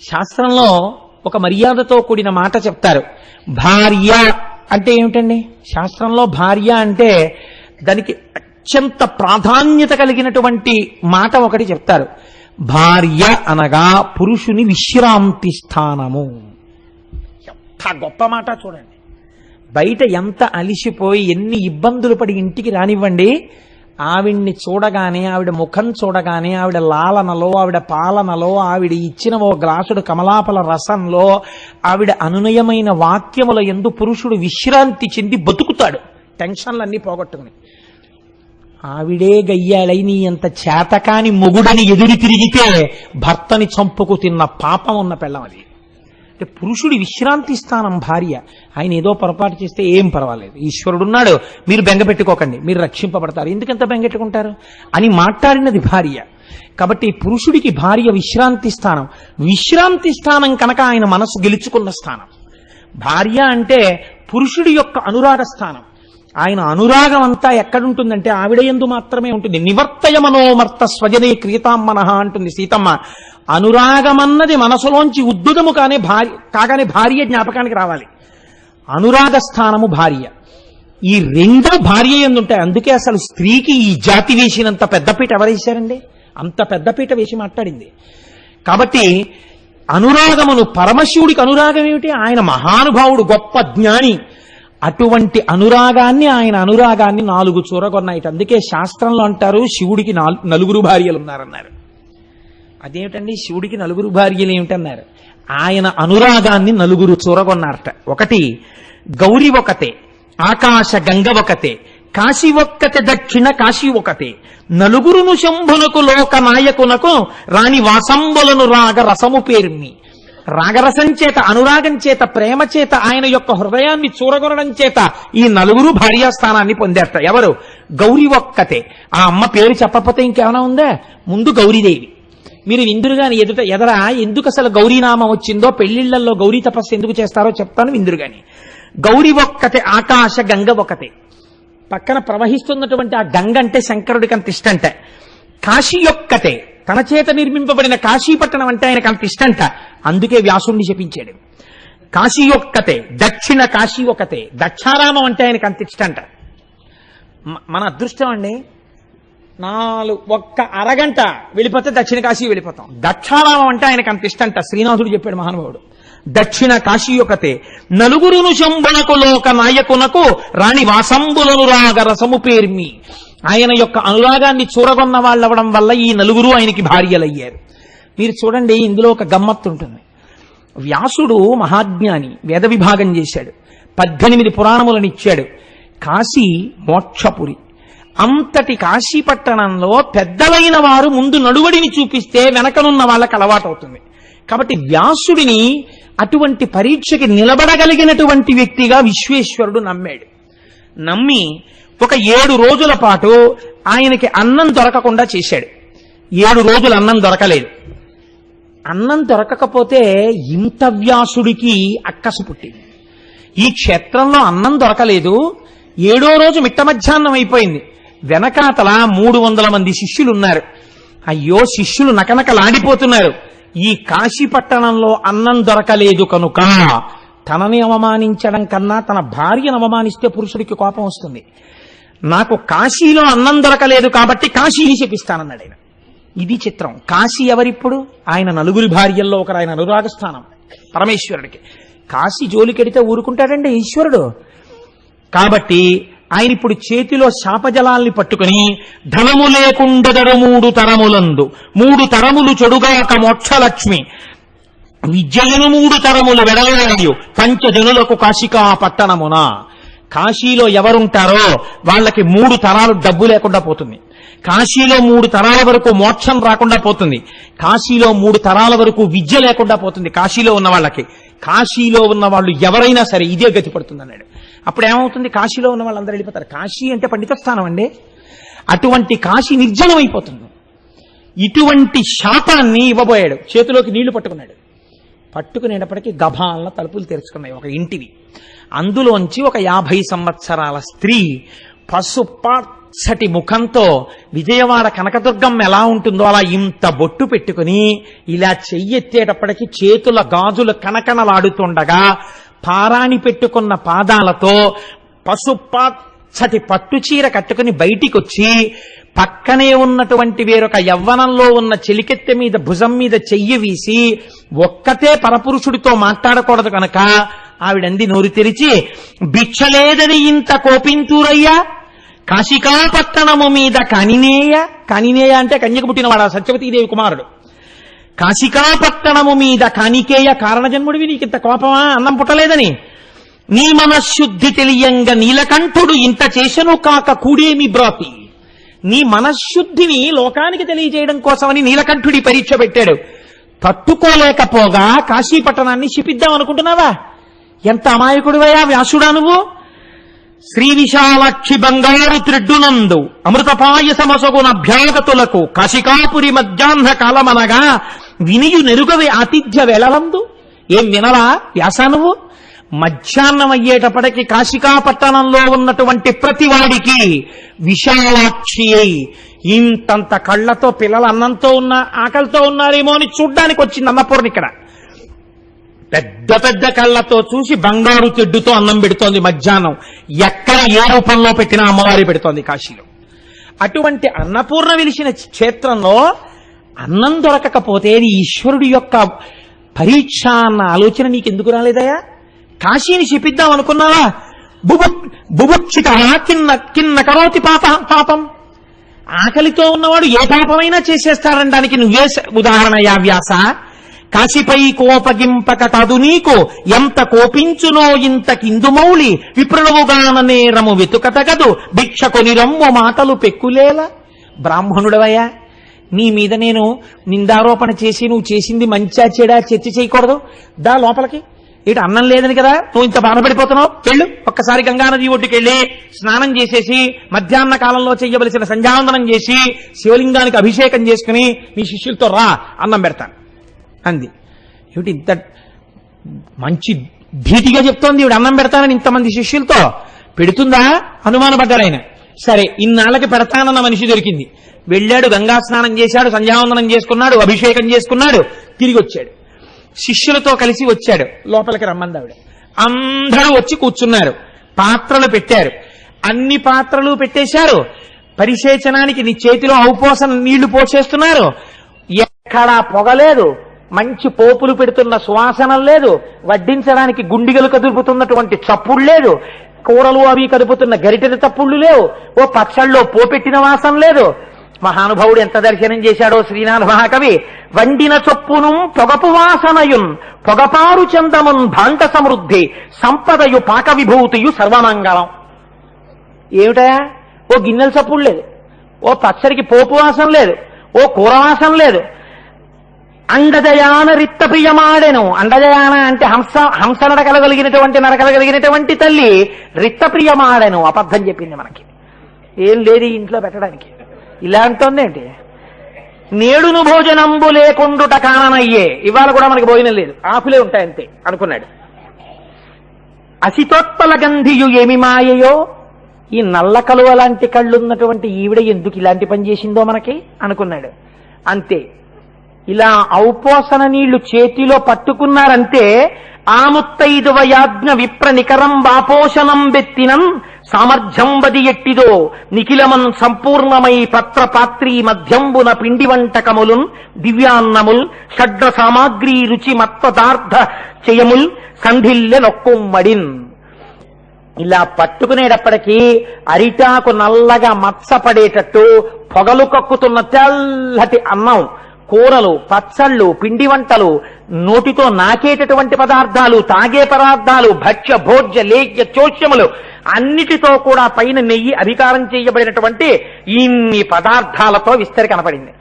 శాస్త్రంలో ఒక మర్యాదతో కూడిన మాట చెప్తారు. భార్య అంటే ఏమిటండి? శాస్త్రంలో భార్య అంటే దానికి అత్యంత ప్రాధాన్యత కలిగినటువంటి మాట ఒకటి చెప్తారు. భార్య అనగా పురుషుని విశ్రాంతి స్థానము. ఎంత గొప్ప మాట చూడండి. బయట ఎంత అలిసిపోయి ఎన్ని ఇబ్బందులు పడి ఇంటికి రానివ్వండి, ఆవిడ్ని చూడగానే, ఆవిడ ముఖం చూడగానే, ఆవిడ లాలనలో, ఆవిడ పాలనలో, ఆవిడ ఇచ్చిన ఓ గ్లాసుడు కమలాపల రసంలో, ఆవిడ అనునయమైన వాక్యముల యందు పురుషుడు విశ్రాంతి చెంది బతుకుతాడు, టెన్షన్లన్నీ పోగొట్టుకుని. ఆవిడే గయ్యాలై నీ అంత చేతకాని మొగుడని ఎదురు తిరిగితే భర్తని చంపుకు తిన్న పాపం ఉన్న పెళ్ళం అది. అంటే పురుషుడి విశ్రాంతి స్థానం భార్య. ఆయన ఏదో పొరపాటు చేస్తే ఏం పర్వాలేదు, ఈశ్వరుడున్నాడు, మీరు బెంగ పెట్టుకోకండి, మీరు రక్షింపబడతారు, ఎందుకంత బెంగెట్టుకుంటారు అని మాట్లాడినది భార్య. కాబట్టి పురుషుడికి భార్య విశ్రాంతి స్థానం. విశ్రాంతి స్థానం కనుక ఆయన మనసు గెలుచుకున్న స్థానం. భార్య అంటే పురుషుడి యొక్క అనురాగ స్థానం. ఆయన అనురాగం అంతా ఎక్కడుంటుందంటే ఆవిడ యందు మాత్రమే ఉంటుంది. నివర్తయ మనోమర్త స్వజనే క్రియతామ్మనః అంటుంది సీతమ్మ. అనురాగమన్నది మనసులోంచి ఉద్దుదము కాగానే భార్య జ్ఞాపకానికి రావాలి. అనురాగ స్థానము భార్య. ఈ రెండు భార్య యందు ఉంటాయి. అందుకే అసలు స్త్రీకి ఈ జాతి వేసినంత పెద్దపీట ఎవరేశారండి? అంత పెద్దపీట వేసి మాట్లాడింది. కాబట్టి అనురాగమును, పరమశివుడికి అనురాగం ఏమిటి? ఆయన మహానుభావుడు, గొప్ప జ్ఞాని. అటువంటి అనురాగాన్ని, ఆయన అనురాగాన్ని 4 చూరగొన్నాయిట. అందుకే శాస్త్రంలో అంటారు శివుడికి 4 భార్యలు ఉన్నారన్నారు. అదేమిటండి శివుడికి 4 భార్యలు ఏమిటన్నారు? ఆయన అనురాగాన్ని 4 చూరగొన్నారట. ఒకటి గౌరి ఒకతే, ఆకాశ గంగ ఒకతే, కాశీ ఒక్కతే, దక్షిణ కాశీ ఒకతే, 4 శంభునకు లోక నాయకునకు రాణి వాసంబులను రాగ రసము పేర్మి. రాగరసం చేత, అనురాగం చేత, ప్రేమ చేత, ఆయన యొక్క హృదయాన్ని చూరగొనడం చేత ఈ 4 భార్యాస్థానాన్ని పొందారట. ఎవరు? గౌరీ ఒక్కతే. ఆ అమ్మ పేరు చెప్పకపోతే ఇంకేమైనా ఉందా? ముందు గౌరీదేవి. మీరు విందురుగాని ఎదరా ఎందుకు అసలు గౌరీనామం వచ్చిందో, పెళ్లిళ్లలో గౌరీ తపస్సు ఎందుకు చేస్తారో చెప్తాను విందురుగాని. గౌరీ ఒక్కతే, ఆకాశ గంగ ఒకతే. పక్కన ప్రవహిస్తున్నటువంటి ఆ గంగ అంటే శంకరుడికి అంత ఇష్టంట. కాశీ ఒక్కతే, తన చేత నిర్మింపబడిన కాశీపట్టణం అంటే ఆయనకు అంత ఇష్టంట. అందుకే వ్యాసుణ్ణి శపించాడు. కాశీ ఒక్కతే, దక్షిణ కాశీ ఒకతే, దక్షారామం అంటే ఆయనకు అంత ఇష్టంట. మన అదృష్టం అండి, 1 అరగంట వెళ్ళిపోతే దక్షిణ కాశీ వెళ్ళిపోతాం. దక్షారామం అంటే ఆయనకు అంత ఇష్టంట. శ్రీనాథుడు చెప్పాడు మహానుభావుడు. దక్షిణ కాశీ ఒకతే, 4 శంభునకు లోక నాయకునకు రాణి వాసంబులను రాగ రసము పేర్మి. ఆయన యొక్క అనురాగాన్ని చూరగొన్న వాళ్ళవడం వల్ల ఈ 4 ఆయనకి భార్యలయ్యారు. మీరు చూడండి, ఇందులో ఒక గమ్మత్తు ఉంటుంది. వ్యాసుడు మహాజ్ఞాని, వేద విభాగం చేశాడు, 18 పురాణములను ఇచ్చాడు. కాశీ మోక్షపురి. అంతటి కాశీ పట్టణంలో పెద్దలైన వారు ముందు నడువడిని చూపిస్తే వెనకనున్న వాళ్ళకి అలవాటు అవుతుంది. కాబట్టి వ్యాసుడిని అటువంటి పరీక్షకి నిలబడగలిగినటువంటి వ్యక్తిగా విశ్వేశ్వరుడు నమ్మాడు. నమ్మి ఒక 7 రోజుల పాటు ఆయనకి అన్నం దొరకకుండా చేశాడు. 7 రోజులు అన్నం దొరకలేదు. అన్నం దొరకకపోతే ఇంత వ్యాసుడికి అక్కసు పుట్టింది. ఈ క్షేత్రంలో అన్నం దొరకలేదు, 7వ రోజు మిట్ట మధ్యాహ్నం అయిపోయింది. వెనకాతల 300 మంది శిష్యులున్నారు. అయ్యో, శిష్యులు నకనకలాడిపోతున్నారు. ఈ కాశీ పట్టణంలో అన్నం దొరకలేదు కనుక తనని అవమానించడం కన్నా తన భార్యను అవమానిస్తే పురుషుడికి కోపం వస్తుంది. నాకు కాశీలో అన్నం దొరకలేదు కాబట్టి కాశీని శపిస్తానన్నాడు ఆయన. ఇది చిత్రం. కాశీ ఎవరిప్పుడు? ఆయన 4 భార్యల్లో ఒకరు. ఆయన అనురాగస్థానం పరమేశ్వరుడికి. కాశీ జోలికెడితే ఊరుకుంటాడండి ఈశ్వరుడు. కాబట్టి ఆయన ఇప్పుడు చేతిలో శాపజలాల్ని పట్టుకుని, ధనము లేకుండదరు 3 తరములందు, 3 తరములు చెడుగాక మోక్షలక్ష్మి, విద్యలను 3 తరములు వెడలయు పంచజనులకు కాశికా పట్టణమున. కాశీలో ఎవరుంటారో వాళ్ళకి 3 తరాలు డబ్బు లేకుండా పోతుంది. కాశీలో 3 తరాల వరకు మోక్షం రాకుండా పోతుంది. కాశీలో 3 తరాల వరకు విద్య లేకుండా పోతుంది. కాశీలో ఉన్న వాళ్ళకి, కాశీలో ఉన్న వాళ్ళు ఎవరైనా సరే ఇదే గతి పడుతుంది అన్నాడు. అప్పుడు ఏమవుతుంది? కాశీలో ఉన్న వాళ్ళందరూ వెళ్ళిపోతారు. కాశీ అంటే పండిత స్థానం అండి. అటువంటి కాశీ నిర్జనం అయిపోతుంది. ఇటువంటి శాపాన్ని ఇవ్వబోయాడు. చేతిలోకి నీళ్లు పట్టుకున్నాడు. పట్టుకునేటప్పటికీ గభాలన తలుపులు తెరుచుకున్నాయి ఒక ఇంటివి. అందులోంచి ఒక 50 సంవత్సరాల స్త్రీ పసుపచ్చటి ముఖంతో విజయవాడ కనకదుర్గం ఎలా ఉంటుందో అలా ఇంత బొట్టు పెట్టుకుని ఇలా చెయ్యెత్తేటప్పటికి చేతుల గాజులు కనకనలాడుతుండగా పారాణి పెట్టుకున్న పాదాలతో పసుపచ్చటి పట్టుచీర కట్టుకుని బయటికొచ్చి పక్కనే ఉన్నటువంటి వేరొక యవ్వనంలో ఉన్న చెలికెత్తె మీద భుజం మీద చెయ్యి వీసి ఒక్కతే పరపురుషుడితో మాట్లాడకూడదు కనుక ఆవిడంది నోరు తెరిచి, భిక్షలేదని ఇంత కోపింతురయ్యా, కాశికాపట్టణము మీద కానినేయ అంటే కన్యకు పుట్టినవాడు సత్యవతీదేవి కుమారుడు. కాశికాపట్టణము మీద కానికేయ, కారణజన్ముడివి నీకింత కోపమా అన్నం పుట్టలేదని, నీ మనశ్శుద్ధి తెలియంగ నీలకంఠుడు ఇంత చేసను కాక కూడేమి బ్రాతి. నీ మనశ్శుద్ధిని లోకానికి తెలియజేయడం కోసమని నీలకంఠుడి పరీక్ష పెట్టాడు. తట్టుకోలేకపోగా కాశీపట్టణాన్ని శిపిద్దాం అనుకుంటున్నావా? ఎంత అమాయకుడివయ్యా వ్యాసుడా నువ్వు. శ్రీ విశాలాక్షి బంగారు త్రిడ్డునందు అమృతపాయసమసగున అభ్యాగతులకు కాశికాపురి మధ్యాహ్న కాలమనగా వినియు నెరుగవే ఆతిథ్య వేళలందు. ఏం వినలా వ్యాసా నువ్వు? మధ్యాహ్నం అయ్యేటప్పటికి కాశికాపట్టణంలో ఉన్నటువంటి ప్రతివాడికి విశాలాక్షి అయి ఇంతంత కళ్లతో పిల్లలు అన్నంతో ఉన్న ఆకలితో ఉన్నారేమో అని చూడ్డానికి వచ్చింది అన్నపూర్ణ. ఇక్కడ పెద్ద పెద్ద కళ్లతో చూసి బంగారు తెడ్డుతో అన్నం పెడుతోంది మధ్యాహ్నం. ఎక్కడ ఏ రూపంలో పెట్టినా అమ్మవారి పెడుతోంది కాశీలో. అటువంటి అన్నపూర్ణ వెలిసిన క్షేత్రంలో అన్నం దొరకకపోతే ఈశ్వరుడి యొక్క పరీక్ష అన్న ఆలోచన నీకెందుకు రాలేదయా? కాశీని శపిద్దాం అనుకున్నావా? బుభుక్షిత కిన్న కరోతి పాపం. ఆకలితో ఉన్నవాడు ఏ పాపమైనా చేసేస్తాడనడానికి నువ్వే ఉదాహరణయా వ్యాస. కాశీపై కోపగింపక కాదు నీకు, ఎంత కోపించునో ఇంత కిందుమౌళి, విప్రణవుగాన నేరము వెతుకతగదు, భిక్ష కొని రమ్ము మాటలు పెక్కులేలా. బ్రాహ్మణుడవయ్యా, నీ మీద నేను నిందారోపణ చేసి నువ్వు చేసింది మంచా చెడా చర్చ చేయకూడదు. దా లోపలికి. ఇటు అన్నం లేదని కదా నువ్వు ఇంత బాధపడిపోతున్నావు. వెళ్ళు, ఒక్కసారి గంగానది ఒడ్డుకి వెళ్ళి స్నానం చేసేసి మధ్యాహ్న కాలంలో చెయ్యవలసిన సంధ్యావందనం చేసి శివలింగానికి అభిషేకం చేసుకుని మీ శిష్యులతో రా, అన్నం పెడతాను అంది. ఏమిటి ఇంత మంచి ధీటిగా చెప్తోంది ఈవిడ, అన్నం పెడతానని ఇంతమంది శిష్యులతో. పెడుతుందా అనుమానపడ్డాడు ఆయన. సరే, ఇన్నాళ్ళకి పెడతానన్న మనిషి దొరికింది. వెళ్ళాడు, గంగా స్నానం చేశాడు, సంధ్యావందనం చేసుకున్నాడు, అభిషేకం చేసుకున్నాడు, తిరిగి వచ్చాడు. శిష్యులతో కలిసి వచ్చాడు. లోపలికి రమ్మంది ఆవిడ. అందరూ వచ్చి కూర్చున్నారు. పాత్రలు పెట్టారు. అన్ని పాత్రలు పెట్టేశారు. పరిశేచనానికి నీ చేతిలో ఔపోసన నీళ్లు పోసేస్తున్నారు. ఎక్కడా పొగలేదు, మంచి పోపులు పెడుతున్న సువాసనం లేదు, వడ్డించడానికి గుండిగలు కదుపుతున్నటువంటి చప్పుడు లేదు, కూరలు అవి కదుపుతున్న గరిటెల తప్పుళ్ళు లేవు, ఓ పచ్చళ్ళలో పోపెట్టిన వాసన లేదు. మహానుభావుడు ఎంత దర్శనం చేశాడో శ్రీనాథ మహాకవి. వండిన చొప్పును పొగపు వాసనయున్ పొగపారు చందమున్ భాండ సమృద్ధి సంపదయు పాక విభూతియు సర్వమంగళం. ఏమిటయా? ఓ గిన్నెల చప్పుడు లేదు, ఓ పచ్చడికి పోపు వాసన లేదు, ఓ కూర వాసన లేదు. అండజయాన రిత్త ప్రియమాడెను. అండజయాన అంటే హంస నడకలగలిగినటువంటి తల్లి రిత్త ప్రియమాడెను. అబద్ధం చెప్పింది మనకి. ఏం లేదు ఇంట్లో పెట్టడానికి. ఇలా అంటోందేంటి? నేడును భోజనంబు లేకుండుట కాననయ్యే. ఇవాళ కూడా మనకి భోజనం లేదు, ఆకులే ఉంటాయంతే అనుకున్నాడు. అసితోత్పల గంధియు ఏమి మాయయో. ఈ నల్ల కలువ లాంటి కళ్ళున్నటువంటి ఈవిడ ఎందుకు ఇలాంటి పని చేసిందో మనకి అనుకున్నాడు. అంతే. ఇలా ఔపోసన నీళ్లు చేతిలో పట్టుకున్నారంటే ఆముత్తైదువ యాజ్ఞ విప్ర నికరం వాపోషణం బెత్తినం సామర్థ్యం బది ఎట్టిదో నిఖిలమన్ సంపూర్ణమై పత్రపాత్రీ మధ్యంబున పిండి వంటకములున్ దివ్యాన్నముల్ షడ్ర సామాగ్రి రుచి మత్పదార్థ చేయముల్ సంధిల్లె నొక్కుమ్మడిన్. ఇలా పట్టుకునేటప్పటికీ అరిటాకు నల్లగా మచ్చపడేటట్టు పొగలు కక్కుతున్న తెల్లటి అన్నం, కూరలు, పచ్చళ్ళు, పిండి వంటలు, నోటితో నాకేటటువంటి పదార్థాలు, తాగే పదార్థాలు, భక్ష్య భోజ్య లేఖ్య చోష్యములు అన్నిటితో కూడా పైన నెయ్యి అధికారం చేయబడినటువంటి ఇన్ని పదార్థాలతో విస్తరి కనపడింది.